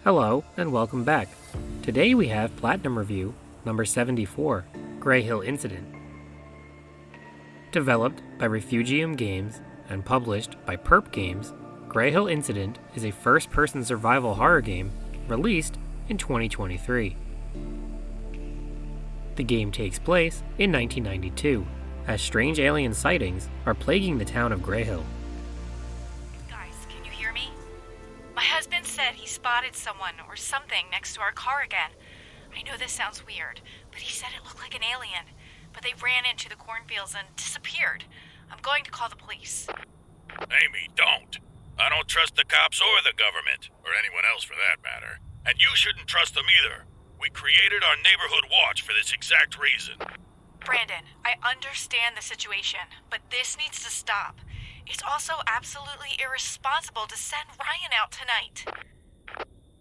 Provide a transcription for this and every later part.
Hello, and welcome back. Today we have Platinum Review number 74, Greyhill Incident. Developed by Refugium Games and published by Perp Games, Greyhill Incident is a first-person survival horror game released in 2023. The game takes place in 1992, as strange alien sightings are plaguing the town of Greyhill. Guys, can you hear me? My husband said he spotted someone or something next to our car again. I know this sounds weird, but he said it looked like an alien. But they ran into the cornfields and disappeared. I'm going to call the police. Amy, don't. I don't trust the cops or the government, or anyone else for that matter. And you shouldn't trust them either. We created our neighborhood watch for this exact reason. Brandon, I understand the situation, but this needs to stop. It's also absolutely irresponsible to send Ryan out tonight.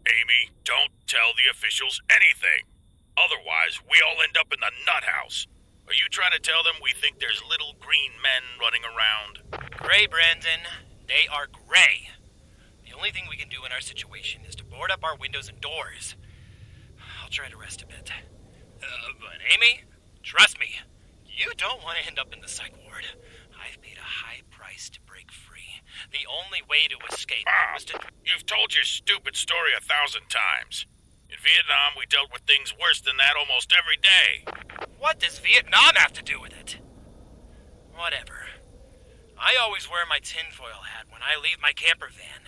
Amy, don't tell the officials anything. Otherwise, we all end up in the nut house. Are you trying to tell them we think there's little green men running around? Gray, Brandon. They are gray. The only thing we can do in our situation is to board up our windows and doors. I'll try to rest a bit. But Amy, trust me, you don't want to end up in the psych ward. I've paid a high price to break free. The only way to escape was to... You've told your stupid story 1,000 times. In Vietnam, we dealt with things worse than that almost every day. What does Vietnam have to do with it? Whatever. I always wear my tinfoil hat when I leave my camper van.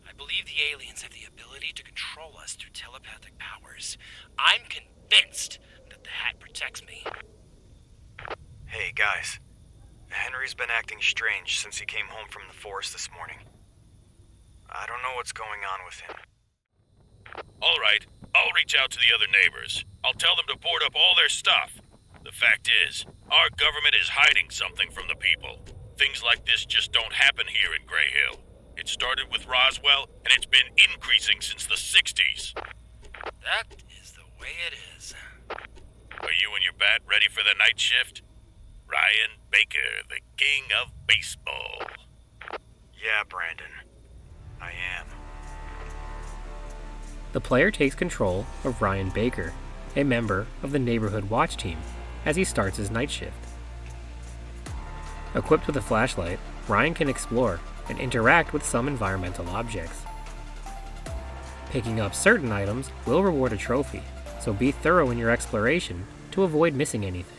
I believe the aliens have the ability to control us through telepathic powers. I'm convinced that the hat protects me. Hey, guys. Henry's been acting strange since he came home from the forest this morning. I don't know what's going on with him. All right, I'll reach out to the other neighbors. I'll tell them to board up all their stuff. The fact is, our government is hiding something from the people. Things like this just don't happen here in Greyhill. It started with Roswell, and it's been increasing since the 60s. That is the way it is. Are you and your bat ready for the night shift? Ryan Baker, the king of baseball. Yeah, Brandon. I am. The player takes control of Ryan Baker, a member of the Neighborhood Watch Team, as he starts his night shift. Equipped with a flashlight, Ryan can explore and interact with some environmental objects. Picking up certain items will reward a trophy, so be thorough in your exploration to avoid missing anything.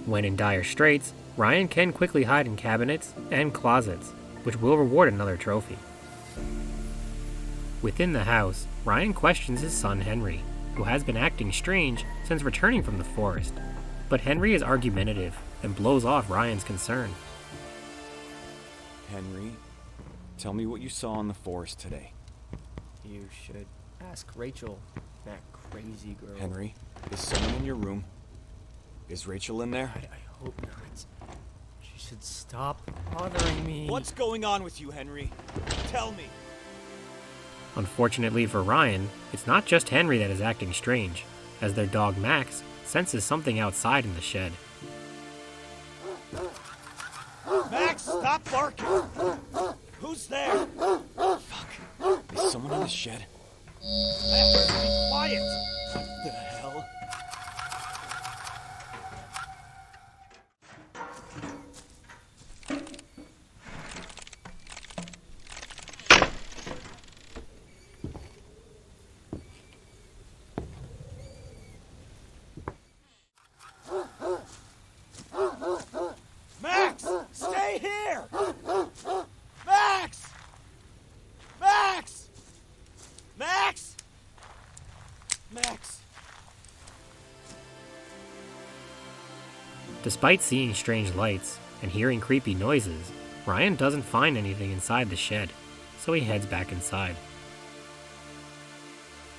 When in dire straits, Ryan can quickly hide in cabinets and closets, which will reward another trophy. Within the house, Ryan questions his son Henry, who has been acting strange since returning from the forest, but Henry is argumentative and blows off Ryan's concern. Henry, tell me what you saw in the forest today. You should ask Rachel, that crazy girl. Henry, is someone in your room? Is Rachel in there? I hope not. She should stop bothering me. What's going on with you, Henry? Tell me. Unfortunately for Ryan, it's not just Henry that is acting strange, as their dog Max senses something outside in the shed. Max, stop barking! Who's there? Fuck. Is someone in the shed? Max, be quiet! What the hell? Max! Stay here! Max! Max! Max! Max! Despite seeing strange lights and hearing creepy noises, Ryan doesn't find anything inside the shed, so he heads back inside.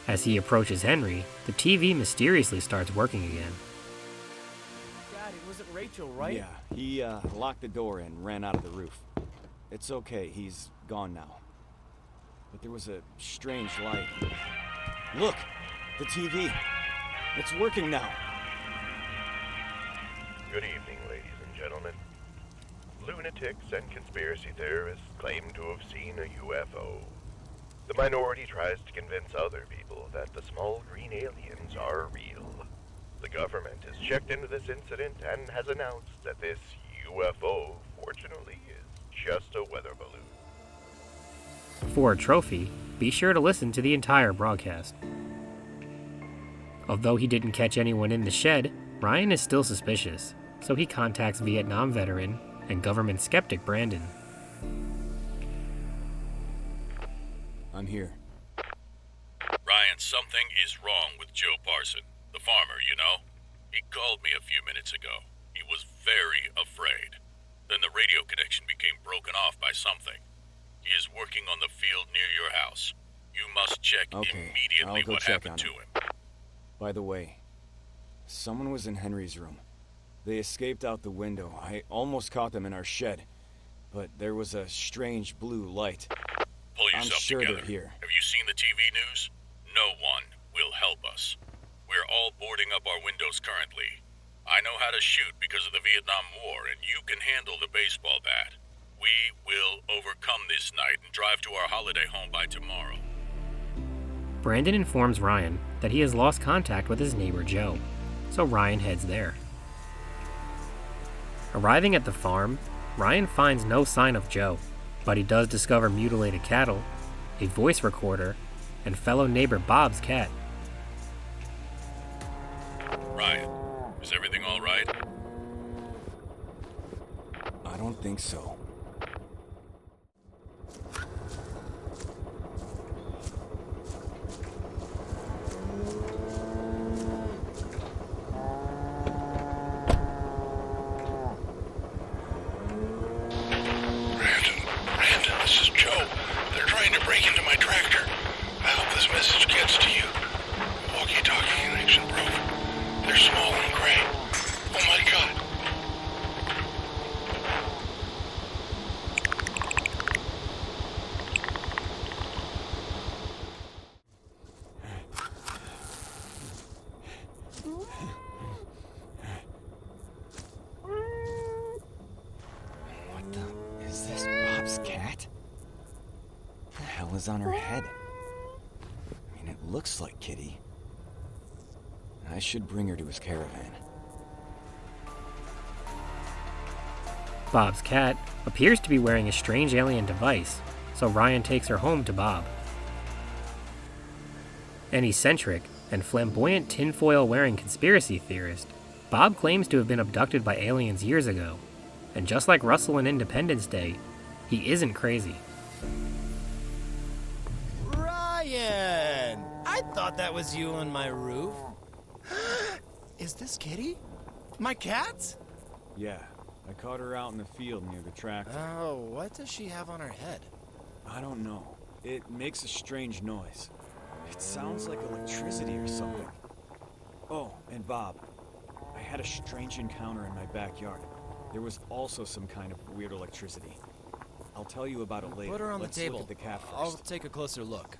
As he approaches Henry, the TV mysteriously starts working again. Dad, it wasn't Rachel, right? Yeah, he locked the door and ran out of the roof. It's okay, he's gone now. But there was a strange light. Look! The TV! It's working now! Good evening, ladies and gentlemen. Looney lunatics and conspiracy theorists claim to have seen a UFO. The minority tries to convince other people that the small green aliens are real. The government has checked into this incident and has announced that this UFO, fortunately, is just a weather balloon. For a trophy, be sure to listen to the entire broadcast. Although he didn't catch anyone in the shed, Ryan is still suspicious, so he contacts Vietnam veteran and government skeptic Brandon. I'm here. Ryan, something is wrong with Joe Parson, the farmer, you know? He called me a few minutes ago. He was very afraid. Then the radio connection became broken off by something. He is working on the field near your house. You must check immediately I'll go what check happened on to him. him. By the way, someone was in Henry's room. They escaped out the window. I almost caught them in our shed, but there was a strange blue light. Pull I'm yourself sure together. they're here. Have you seen the TV news? No one will help us. We're all boarding up our windows currently. I know how to shoot because of the Vietnam War, and you can handle the baseball bat. We will overcome this night and drive to our holiday home by tomorrow. Brandon informs Ryan that he has lost contact with his neighbor Joe, so Ryan heads there. Arriving at the farm, Ryan finds no sign of Joe, but he does discover mutilated cattle, a voice recorder, and fellow neighbor Bob's cat. Ryan, is everything all right? I don't think so. Brandon, this is Joe. They're trying to break into my tractor. I hope this message gets to you. Walkie-talkie connection broke. They're small and gray. Oh my god. What the? Is this Bob's cat? What the hell is on her head? I mean, it looks like Kitty. I should bring her to his caravan. Bob's cat appears to be wearing a strange alien device, so Ryan takes her home to Bob. An eccentric and flamboyant tinfoil-wearing conspiracy theorist, Bob claims to have been abducted by aliens years ago, and just like Russell in Independence Day, he isn't crazy. Ryan! I thought that was you on my roof. Is this Kitty? My cat? Yeah, I caught her out in the field near the tractor. Oh, what does she have on her head? I don't know. It makes a strange noise. It sounds like electricity or something. Oh, and Bob, I had a strange encounter in my backyard. There was also some kind of weird electricity. I'll tell you about it later. Put her on Let's the table. Look at the cat first. I'll take a closer look.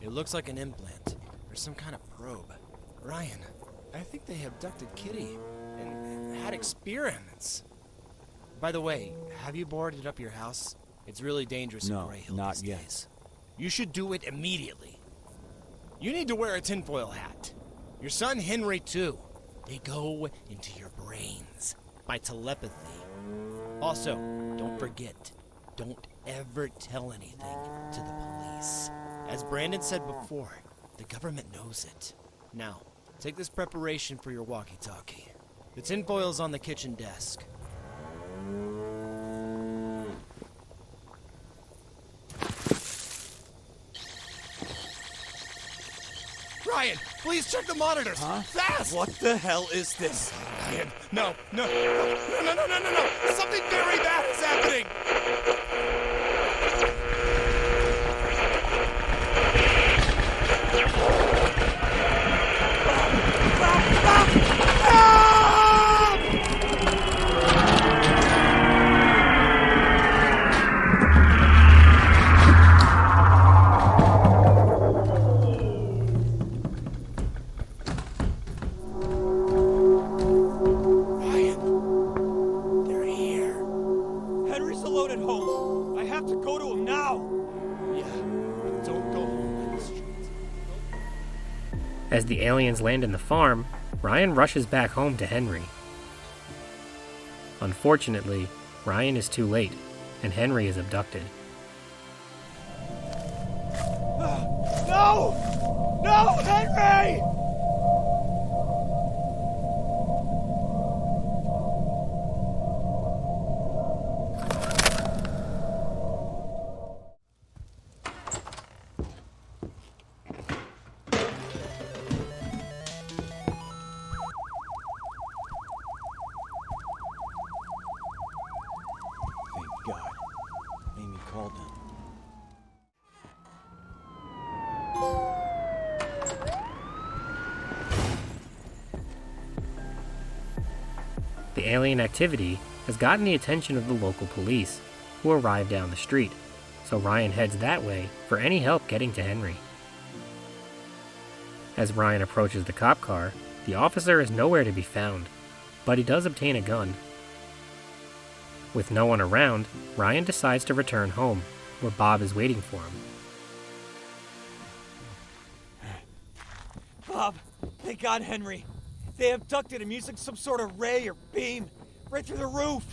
It looks like an implant, or some kind of probe. Ryan, I think they abducted Kitty and had experiments. By the way, have you boarded up your house? It's really dangerous in No, Greyhill not these yet. days. You should do it immediately. You need to wear a tinfoil hat. Your son Henry, too. They go into your brains by telepathy. Also, don't forget, don't ever tell anything to the police. As Brandon said before, the government knows it. Now, take this preparation for your walkie-talkie. The tinfoil's on the kitchen desk. Ryan, please check the monitors! Huh? Fast! What the hell is this? Ryan, no! Something very bad is happening! exploded home. I have to go to him now. Yeah, but don't go home on the street. As the aliens land in the farm, Ryan rushes back home to Henry. Unfortunately, Ryan is too late, and Henry is abducted. No! No, Henry! Thank God. Amy called them. The alien activity has gotten the attention of the local police, who arrive down the street, so Ryan heads that way for any help getting to Henry. As Ryan approaches the cop car, the officer is nowhere to be found, but he does obtain a gun. With no one around, Ryan decides to return home, where Bob is waiting for him. Bob, they got Henry. They abducted him using some sort of ray or beam right through the roof.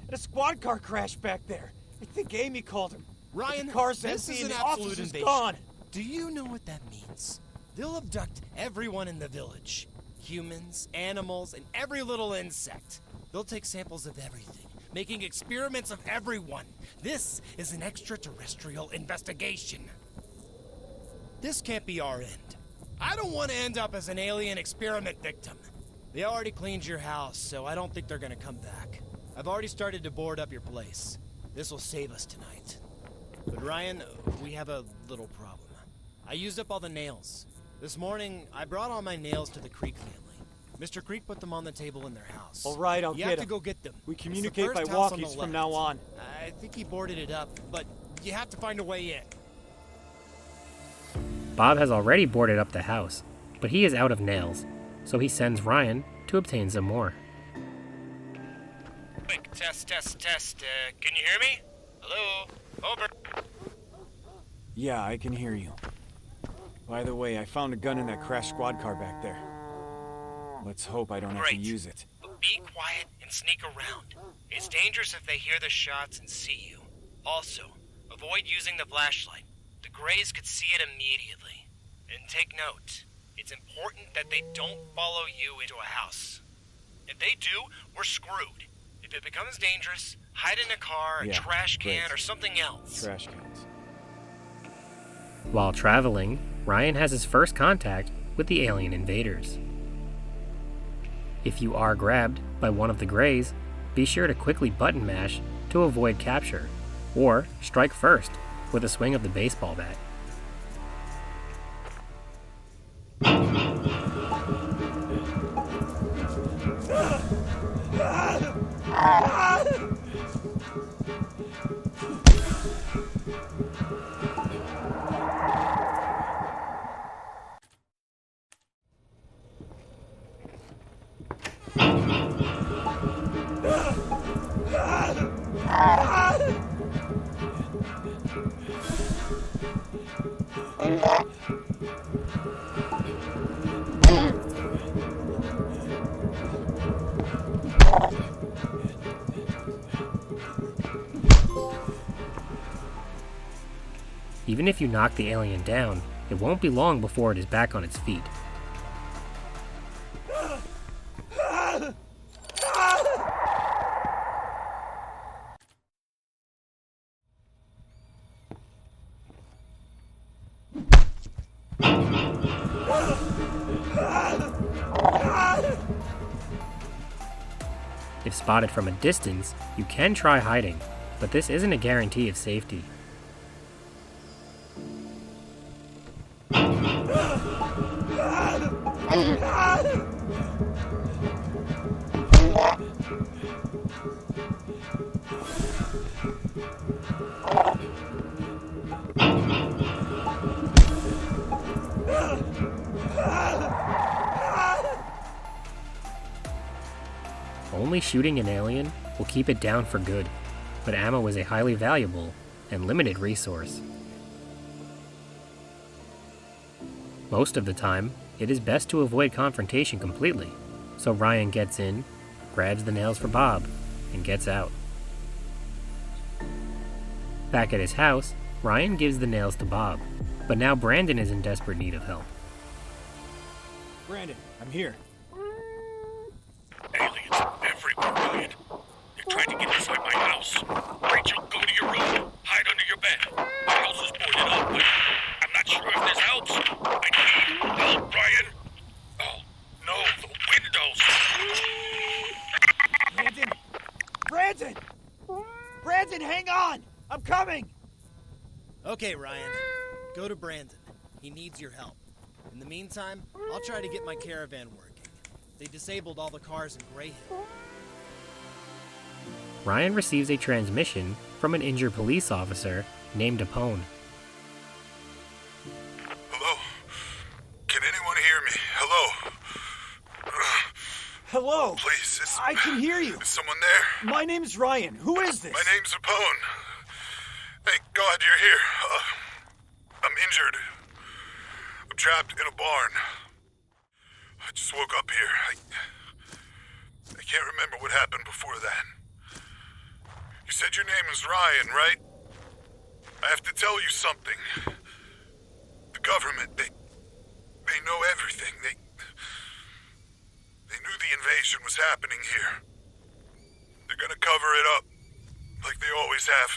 And a squad car crashed back there. I think Amy called him. Ryan, The car's this empty is and an the absolute officer's invasion. gone. Do you know what that means? They'll abduct everyone in the village. Humans, animals, and every little insect. They'll take samples of everything, making experiments of everyone. This is an extraterrestrial investigation. This can't be our end. I don't want to end up as an alien experiment victim. They already cleaned your house, so I don't think they're gonna come back. I've already started to board up your place. This will save us tonight. But Ryan, we have a little problem. I used up all the nails. This morning, I brought all my nails to the Creek family. Mr. Creek put them on the table in their house. All right, I'll You get have to them. go get them. We It's the communicate first by house on the walkies from left. now on. I think he boarded it up, but you have to find a way in. Bob has already boarded up the house, but he is out of nails, so he sends Ryan to obtain some more. Quick, test. Can you hear me? Hello? Over. Yeah, I can hear you. By the way, I found a gun in that crashed squad car back there. Let's hope I don't have to Great. use it. But be quiet and sneak around. It's dangerous if they hear the shots and see you. Also, avoid using the flashlight. The Greys could see it immediately. And take note, it's important that they don't follow you into a house. If they do, we're screwed. If it becomes dangerous, hide in a car, a Yeah, trash can, great. or something else. Trash cans. While traveling, Ryan has his first contact with the alien invaders. If you are grabbed by one of the Greys, be sure to quickly button mash to avoid capture, or strike first with a swing of the baseball bat. Even if you knock the alien down, it won't be long before it is back on its feet. If spotted from a distance, you can try hiding, but this isn't a guarantee of safety. Only shooting an alien will keep it down for good, but ammo is a highly valuable and limited resource. Most of the time, it is best to avoid confrontation completely, so Ryan gets in, grabs the nails for Bob, and gets out. Back at his house, Ryan gives the nails to Bob, but now Brandon is in desperate need of help. Brandon, I'm here. Aliens everywhere, Ryan. They're trying to get inside my house. Rachel, go to your room. Hide under your bed. My house is boarded up, but I'm not sure if this helps. I need help, Ryan. Oh, no, the windows. Brandon! Brandon! Brandon, hang on! I'm coming! Okay, Ryan. Go to Brandon. He needs your help. In the meantime, I'll try to get my caravan working. They disabled all the cars in Greyhill. Ryan receives a transmission from an injured police officer named Apone. Hello? Can anyone hear me? Hello? Hello! Please, I can hear you! is someone there? My name's Ryan. Who is this? My name's Apone. Thank God you're here. I'm injured. I'm trapped in a barn. I just woke up here. I can't remember what happened before that. You said your name is Ryan, right? I have to tell you something. The government, they know everything. They knew the invasion was happening here. They're gonna cover it up, like they always have.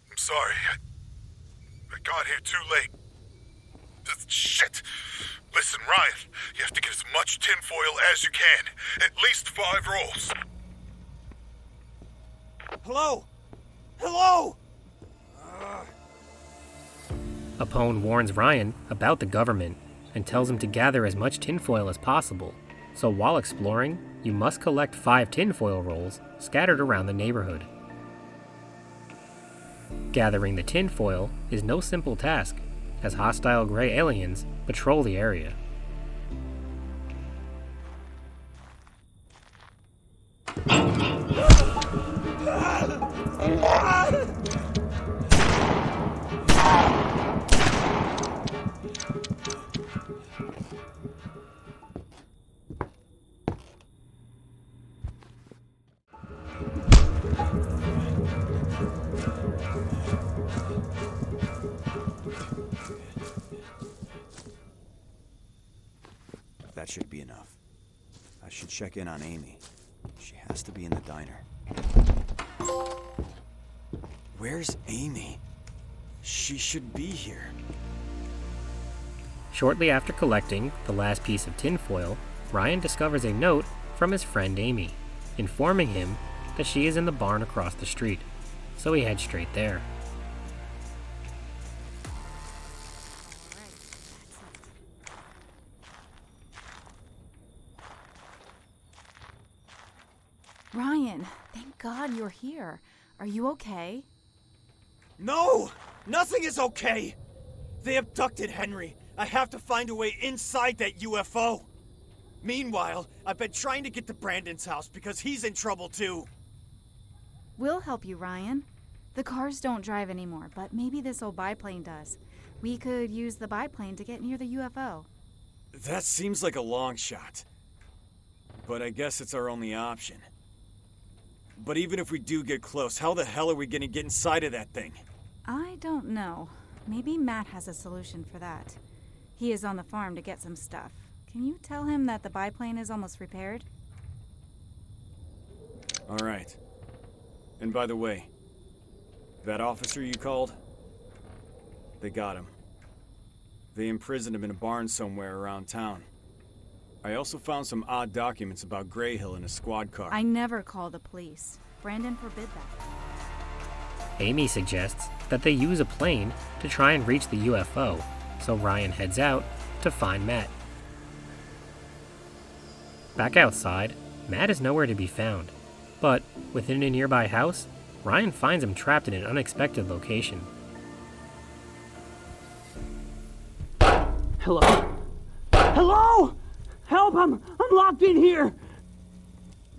I'm sorry. I got here too late. Shit! Listen, Ryan, you have to get as much tinfoil as you can. At least 5 rolls. Hello? Hello? Apone warns Ryan about the government and tells him to gather as much tinfoil as possible, so while exploring, you must collect 5 tinfoil rolls scattered around the neighborhood. Gathering the tinfoil is no simple task, as hostile gray aliens patrol the area. That should be enough. I should check in on Amy. She has to be in the diner. Where's Amy? She should be here. Shortly after collecting the last piece of tinfoil, Ryan discovers a note from his friend Amy, informing him that she is in the barn across the street, so he heads straight there. Ryan, thank God you're here. Are you okay? No! Nothing is okay! They abducted Henry. I have to find a way inside that UFO. Meanwhile, I've been trying to get to Brandon's house because he's in trouble too. We'll help you, Ryan. The cars don't drive anymore, but maybe this old biplane does. We could use the biplane to get near the UFO. That seems like a long shot. But I guess it's our only option. But even if we do get close, how the hell are we gonna get inside of that thing? I don't know. Maybe Matt has a solution for that. He is on the farm to get some stuff. Can you tell him that the biplane is almost repaired? All right. And by the way, that officer you called? They got him. They imprisoned him in a barn somewhere around town. I also found some odd documents about Greyhill in a squad car. I never call the police. Brandon forbid that. Amy suggests that they use a plane to try and reach the UFO, so Ryan heads out to find Matt. Back outside, Matt is nowhere to be found, but within a nearby house, Ryan finds him trapped in an unexpected location. Hello? Hello? Help! I'm locked in here!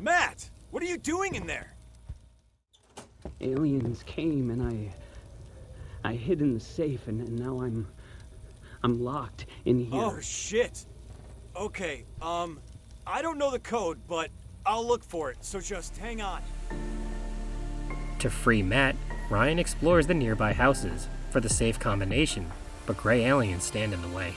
Matt! What are you doing in there? aliens came and I hid in the safe, and now I'm locked in here. Oh, shit. Okay, I don't know the code, but I'll look for it, so just hang on. To free Matt, Ryan explores the nearby houses for the safe combination, but gray aliens stand in the way.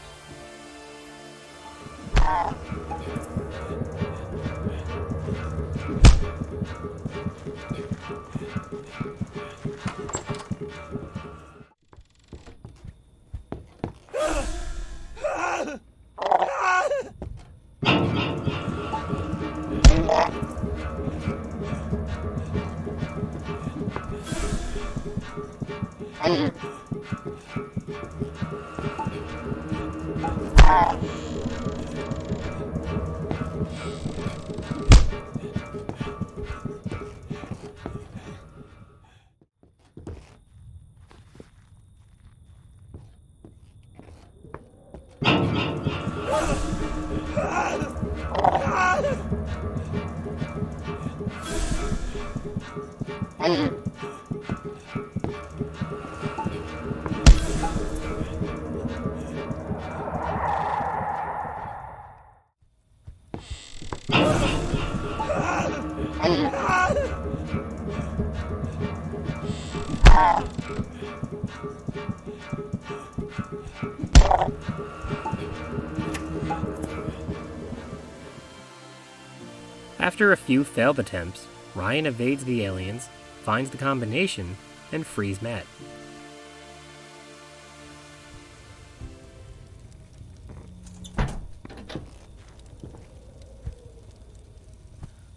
After a few failed attempts, Ryan evades the aliens, finds the combination, and frees Matt.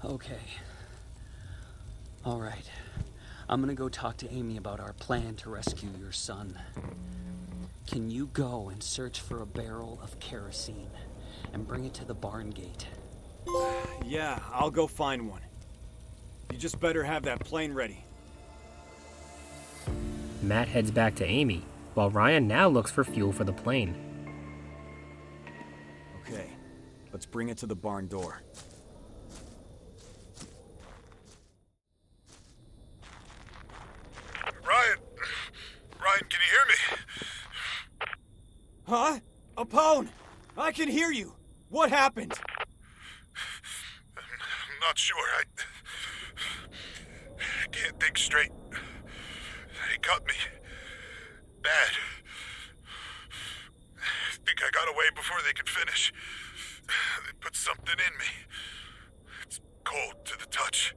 Okay. All right. I'm gonna go talk to Amy about our plan to rescue your son. Can you go and search for a barrel of kerosene and bring it to the barn gate? Yeah, I'll go find one. You just better have that plane ready. Matt heads back to Amy, while Ryan now looks for fuel for the plane. Okay, let's bring it to the barn door. Ryan, can you hear me? Huh? Apone! I can hear you! What happened? I'm not sure. I can't think straight. They cut me. Bad. I think I got away before they could finish. They put something in me. It's cold to the touch.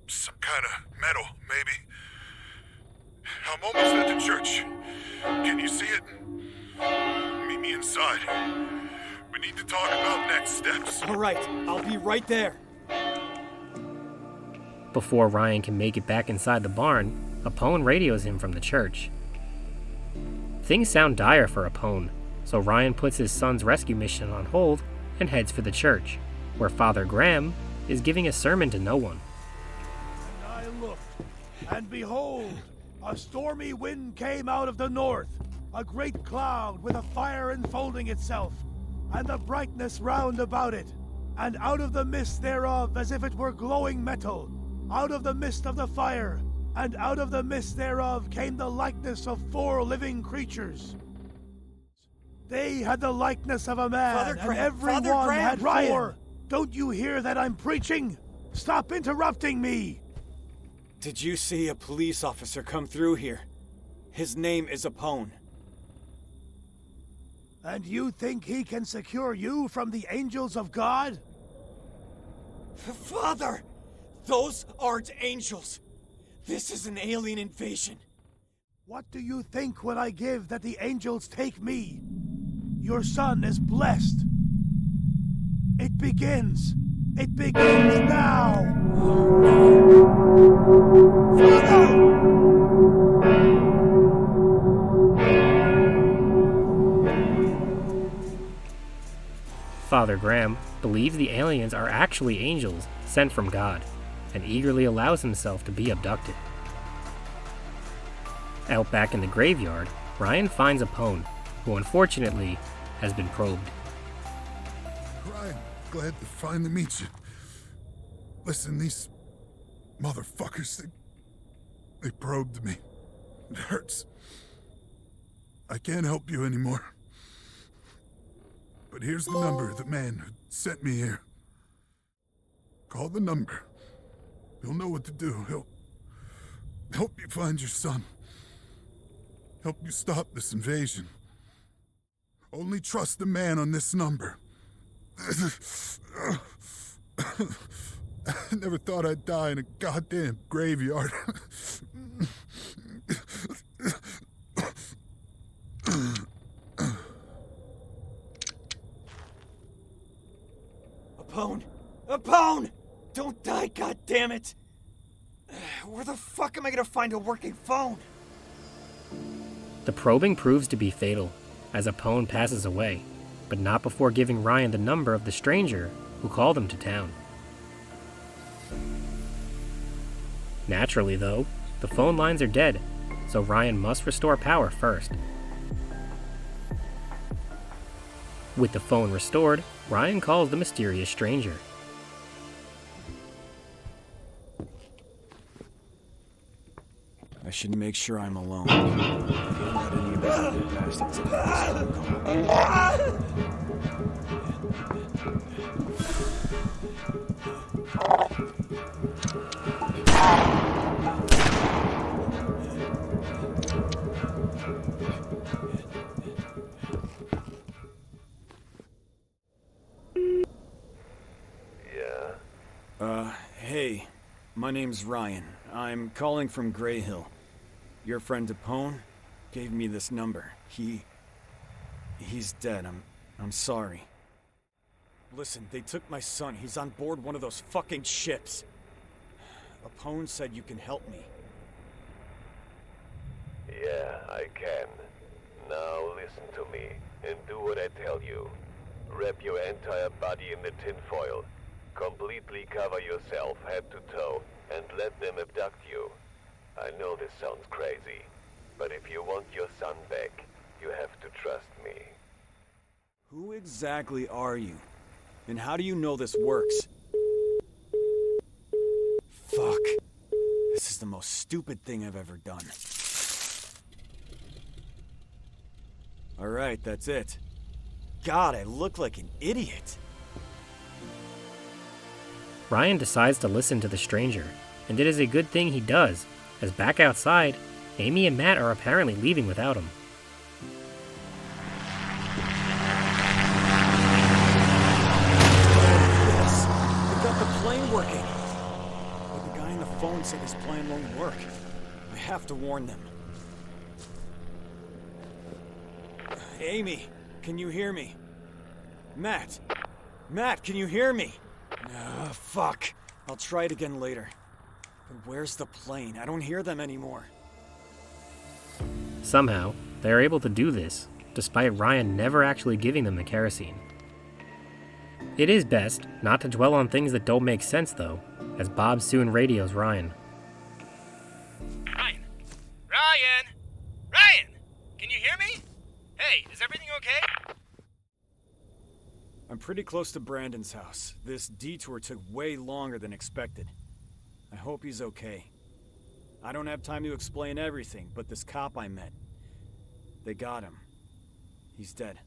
Some kind of metal, maybe. I'm almost at the church. Can you see it? Meet me inside. We need to talk about next steps. All right, I'll be right there. Before Ryan can make it back inside the barn, Apone radios him from the church. Things sound dire for Apone, so Ryan puts his son's rescue mission on hold and heads for the church, where Father Graham is giving a sermon to no one. And I looked, and behold, a stormy wind came out of the north, a great cloud with a fire enfolding itself, and the brightness round about it, and out of the mist thereof, as if it were glowing metal, out of the mist of the fire, and out of the mist thereof came the likeness of 4 living creatures. They had the likeness of a man, and every one had Ryan. 4. Don't you hear that I'm preaching? Stop interrupting me! Did you see a police officer come through here? His name is Apone. And you think he can secure you from the angels of God? Father! Those aren't angels. This is an alien invasion. What do you think when I give that the angels take me? Your son is blessed. It begins. It begins now. Father! Father Graham believes the aliens are actually angels sent from God, and eagerly allows himself to be abducted. Out back in the graveyard, Ryan finds Apone, who unfortunately has been probed. Ryan, glad to finally meet you. Listen, these Motherfuckers, they probed me. It hurts. I can't help you anymore. But here's the number of the man who sent me here. Call the number. He'll know what to do. He'll help you find your son. Help you stop this invasion. Only trust the man on this number. I never thought I'd die in a goddamn graveyard. Apone! Don't die, goddammit! Where the fuck am I gonna find a working phone? The probing proves to be fatal, as Apone passes away, but not before giving Ryan the number of the stranger who called him to town. Naturally, though, the phone lines are dead, so Ryan must restore power first. With the phone restored, Ryan calls the mysterious stranger. I should make sure I'm alone. Don't let any of these other bastards in this phone Yeah? Hey, my name's Ryan. I'm calling from Greyhill. Your friend Apone gave me this number. He's dead. I'm sorry. Listen, they took my son. He's on board one of those fucking ships. Apone said you can help me. Yeah, I can. Now listen to me, and do what I tell you. Wrap your entire body in the tinfoil. Completely cover yourself head to toe, and let them abduct you. I know this sounds crazy, but if you want your son back, you have to trust me. Who exactly are you? And how do you know this works? Fuck. This is the most stupid thing I've ever done. Alright, that's it. God, I look like an idiot. Ryan decides to listen to the stranger, and it is a good thing he does, as back outside, Amy and Matt are apparently leaving without him. I got the plane working. But the guy on the phone said his plan won't work. I have to warn them. Amy, can you hear me? Matt, can you hear me? Fuck. I'll try it again later. But where's the plane? I don't hear them anymore. Somehow, they are able to do this, despite Ryan never actually giving them the kerosene. It is best not to dwell on things that don't make sense, though, as Bob soon radios Ryan. Ryan! Can you hear me? Hey, is everything okay? I'm pretty close to Brandon's house. This detour took way longer than expected. I hope he's okay. I don't have time to explain everything, but this cop I met, they got him. He's dead.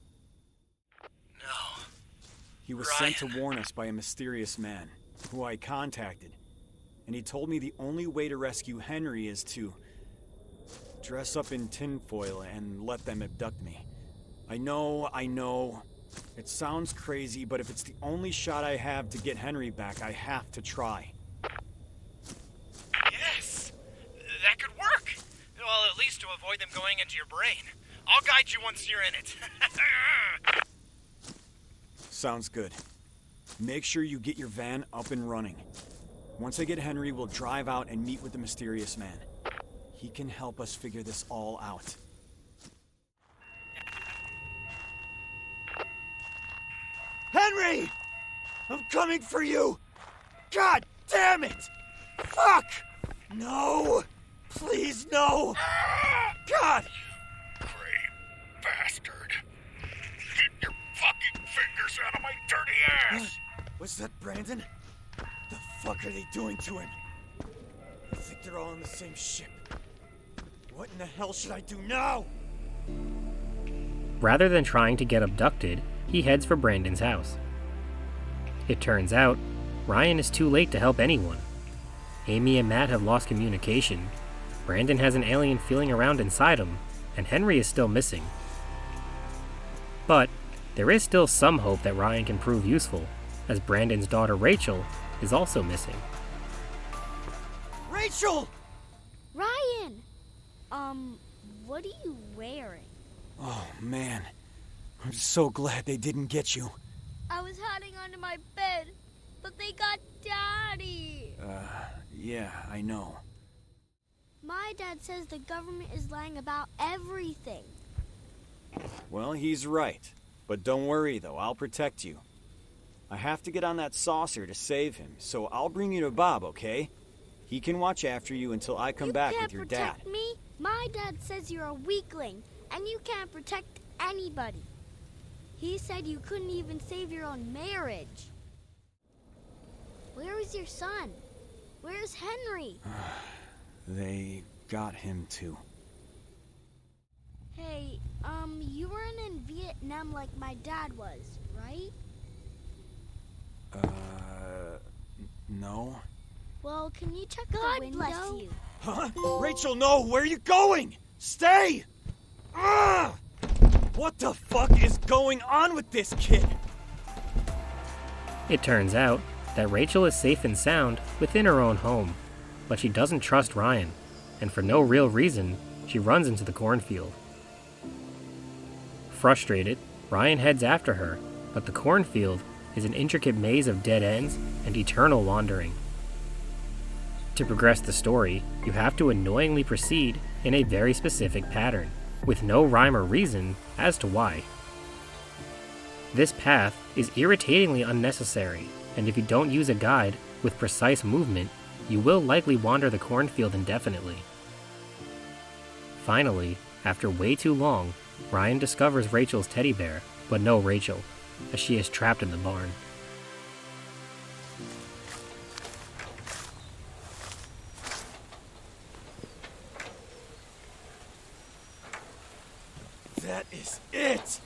No. He was sent to warn us by a mysterious man, who I contacted. And he told me the only way to rescue Henry is to dress up in tinfoil and let them abduct me. I know. It sounds crazy, but if it's the only shot I have to get Henry back, I have to try. Yes! That could work! Well, at least to avoid them going into your brain. I'll guide you once you're in it. Sounds good. Make sure you get your van up and running. Once I get Henry, we'll drive out and meet with the mysterious man. He can help us figure this all out. Henry! I'm coming for you! God damn it! Fuck! No! Please, no! God! Great bastard. Get your fucking fingers out of my dirty ass! Was that Brandon? The fuck are they doing to him? they're all on the same ship. What in the hell should I do now? Rather than trying to get abducted, he heads for Brandon's house. It turns out, Ryan is too late to help anyone. Amy and Matt have lost communication, Brandon has an alien feeling around inside him, and Henry is still missing. But there is still some hope that Ryan can prove useful, as Brandon's daughter Rachel is also missing. Rachel! Ryan! What are you wearing? Oh, man. I'm so glad they didn't get you. I was hiding under my bed, but they got Daddy! Yeah, I know. My dad says the government is lying about everything. Well, he's right. But don't worry, though. I'll protect you. I have to get on that saucer to save him, so I'll bring you to Bob, okay? He can watch after you until I come back with your dad. You can't protect me? My dad says you're a weakling, and you can't protect anybody. He said you couldn't even save your own marriage. Where is your son? Where's Henry? They got him too. Hey, you weren't in Vietnam like my dad was, right? No. Well, can you check the window? God bless you. Huh? Rachel, no! Where are you going? Stay! Ah! What the fuck is going on with this kid? It turns out that Rachel is safe and sound within her own home, but she doesn't trust Ryan, and for no real reason, she runs into the cornfield. Frustrated, Ryan heads after her, but the cornfield is an intricate maze of dead ends and eternal wandering. To progress the story, you have to annoyingly proceed in a very specific pattern, with no rhyme or reason as to why. This path is irritatingly unnecessary, and if you don't use a guide with precise movement, you will likely wander the cornfield indefinitely. Finally, after way too long, Ryan discovers Rachel's teddy bear, but no Rachel, as she is trapped in the barn. That is it!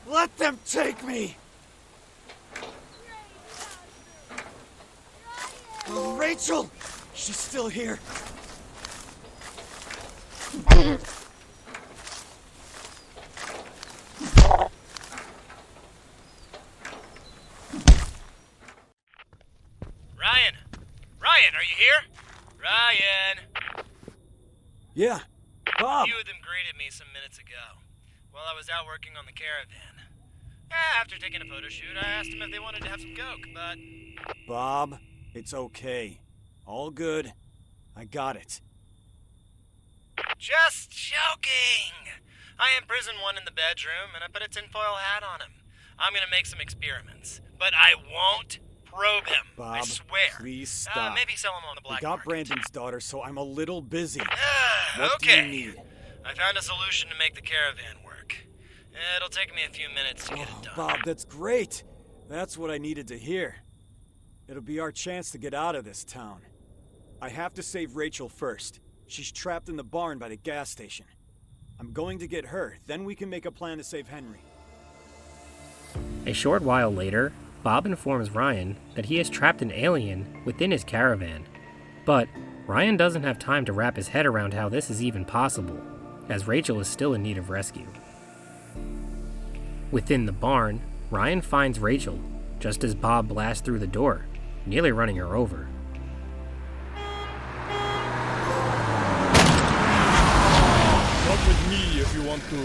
Let them take me! Oh, Rachel! She's still here. Ryan! Ryan, are you here? Ryan! Yeah, Bob! A few of them greeted me some minutes ago, while I was out working on the caravan. After taking a photo shoot, I asked them if they wanted to have some coke, but... Bob, it's okay. All good. I got it. Just joking! I imprisoned one in the bedroom, and I put a tinfoil hat on him. I'm gonna make some experiments, but I won't probe him. Bob, I swear. please stop. Maybe sell him on the black We got market. Brandon's daughter, so I'm a little busy. Okay. What do you need? I found a solution to make the caravan work. It'll take me a few minutes to get it done. Bob, that's great. That's what I needed to hear. It'll be our chance to get out of this town. I have to save Rachel first. She's trapped in the barn by the gas station. I'm going to get her, then we can make a plan to save Henry. A short while later, Bob informs Ryan that he has trapped an alien within his caravan. But Ryan doesn't have time to wrap his head around how this is even possible, as Rachel is still in need of rescue. Within the barn, Ryan finds Rachel, just as Bob blasts through the door, nearly running her over. Walk with me if you want to,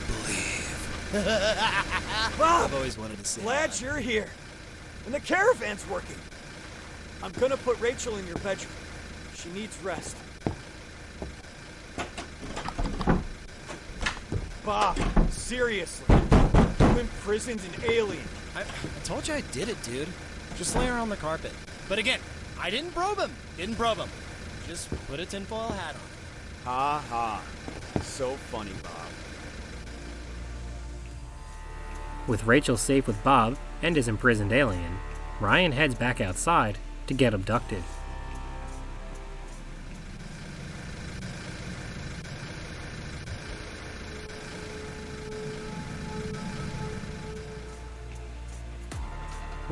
believe. Bob! I've always wanted to say Glad that. you're here. And the caravan's working. I'm gonna put Rachel in your bedroom. She needs rest. Bob, seriously. You imprisoned an alien. I told you I did it, dude. Just lay her on the carpet. But again, I didn't probe him. Just put a tinfoil hat on. Ha ha. So funny, Bob. With Rachel safe with Bob and his imprisoned alien, Ryan heads back outside to get abducted.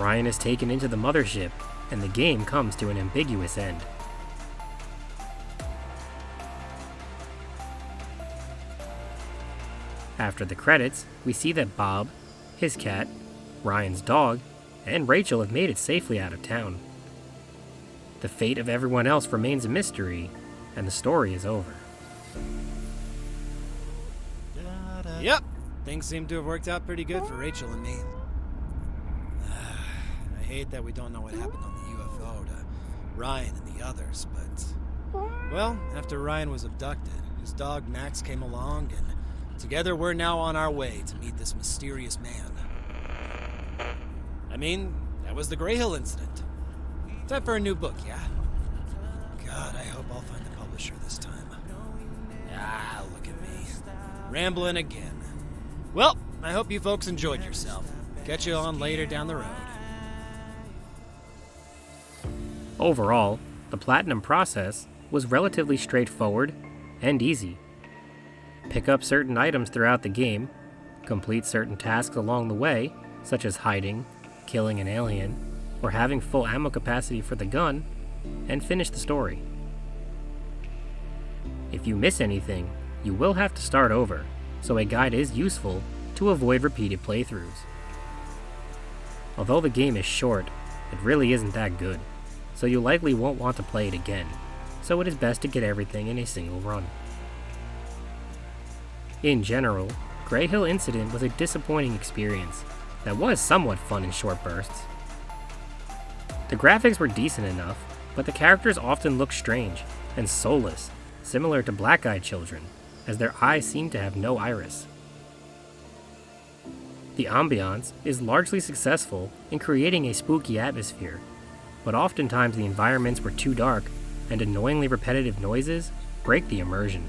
Ryan is taken into the mothership, and the game comes to an ambiguous end. After the credits, we see that Bob, his cat, Ryan's dog, and Rachel have made it safely out of town. The fate of everyone else remains a mystery, and the story is over. Yep, things seem to have worked out pretty good for Rachel and me. I hate that we don't know what happened on the UFO to Ryan and the others, but... Well, after Ryan was abducted, his dog Max came along, and together we're now on our way to meet this mysterious man. I mean, that was the Greyhill Incident. Time for a new book, yeah? God, I hope I'll find the publisher this time. Ah, look at me. Rambling again. Well, I hope you folks enjoyed yourself. Catch you on later down the road. Overall, the platinum process was relatively straightforward and easy. Pick up certain items throughout the game, complete certain tasks along the way, such as hiding, killing an alien, or having full ammo capacity for the gun, and finish the story. If you miss anything, you will have to start over, so a guide is useful to avoid repeated playthroughs. Although the game is short, it really isn't that good, so you likely won't want to play it again, so it is best to get everything in a single run. In general, Greyhill Incident was a disappointing experience that was somewhat fun in short bursts. The graphics were decent enough, but the characters often looked strange and soulless, similar to black-eyed children, as their eyes seem to have no iris. The ambiance is largely successful in creating a spooky atmosphere, but oftentimes the environments were too dark and annoyingly repetitive noises break the immersion.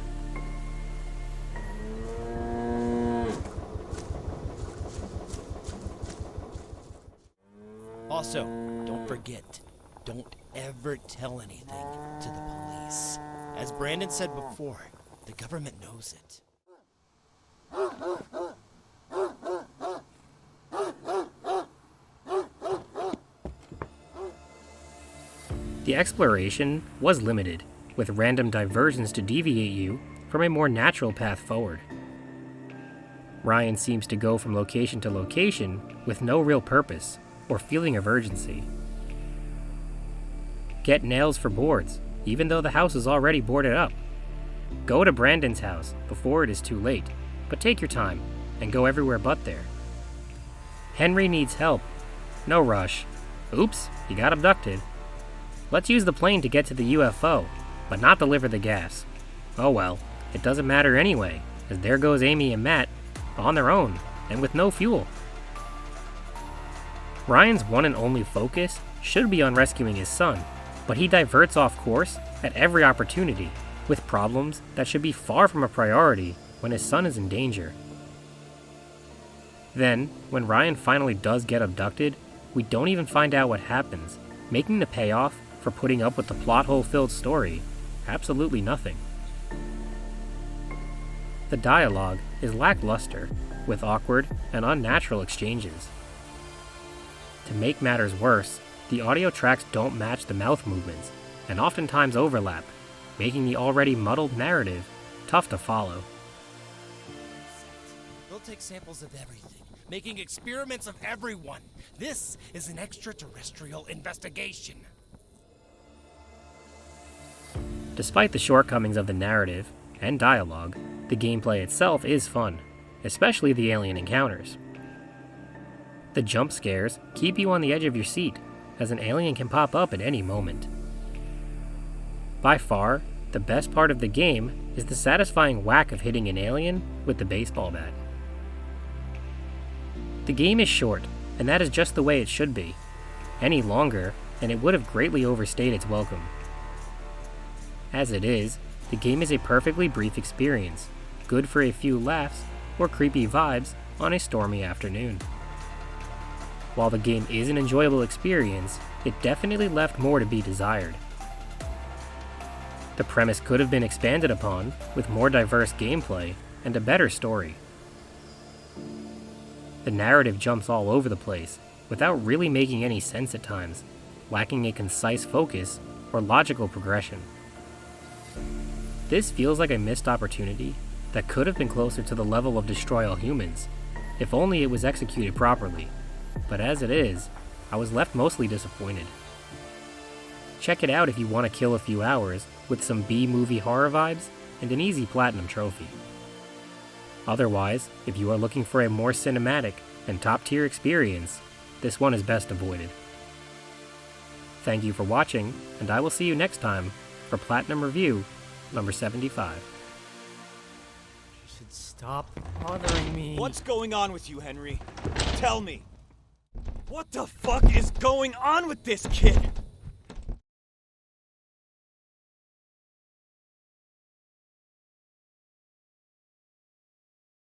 Also, don't forget, don't ever tell anything to the police. As Brandon said before, the government knows it. The exploration was limited, with random diversions to deviate you from a more natural path forward. Ryan seems to go from location to location with no real purpose or feeling of urgency. Get nails for boards, even though the house is already boarded up. Go to Brandon's house before it is too late, but take your time and go everywhere but there. Henry needs help. No rush. Oops, he got abducted. Let's use the plane to get to the UFO, but not deliver the gas. Oh well, it doesn't matter anyway, as there goes Amy and Matt, on their own, and with no fuel. Ryan's one and only focus should be on rescuing his son, but he diverts off course at every opportunity, with problems that should be far from a priority when his son is in danger. Then, when Ryan finally does get abducted, we don't even find out what happens, making the payoff for putting up with the plot hole-filled story absolutely nothing. The dialogue is lackluster, with awkward and unnatural exchanges. To make matters worse, the audio tracks don't match the mouth movements, and oftentimes overlap, making the already muddled narrative tough to follow. They'll take samples of everything, making experiments of everyone. This is an extraterrestrial investigation. Despite the shortcomings of the narrative and dialogue, the gameplay itself is fun, especially the alien encounters. The jump scares keep you on the edge of your seat, as an alien can pop up at any moment. By far, the best part of the game is the satisfying whack of hitting an alien with the baseball bat. The game is short, and that is just the way it should be. Any longer, and it would have greatly overstayed its welcome. As it is, the game is a perfectly brief experience, good for a few laughs or creepy vibes on a stormy afternoon. While the game is an enjoyable experience, it definitely left more to be desired. The premise could have been expanded upon with more diverse gameplay and a better story. The narrative jumps all over the place, without really making any sense at times, lacking a concise focus or logical progression. This feels like a missed opportunity that could have been closer to the level of Destroy All Humans, if only it was executed properly, but as it is, I was left mostly disappointed. Check it out if you want to kill a few hours with some B-movie horror vibes and an easy platinum trophy. Otherwise, if you are looking for a more cinematic and top-tier experience, this one is best avoided. Thank you for watching, and I will see you next time for Platinum Review number 75. You should stop bothering me. What's going on with you, Henry? Tell me. What the fuck is going on with this kid?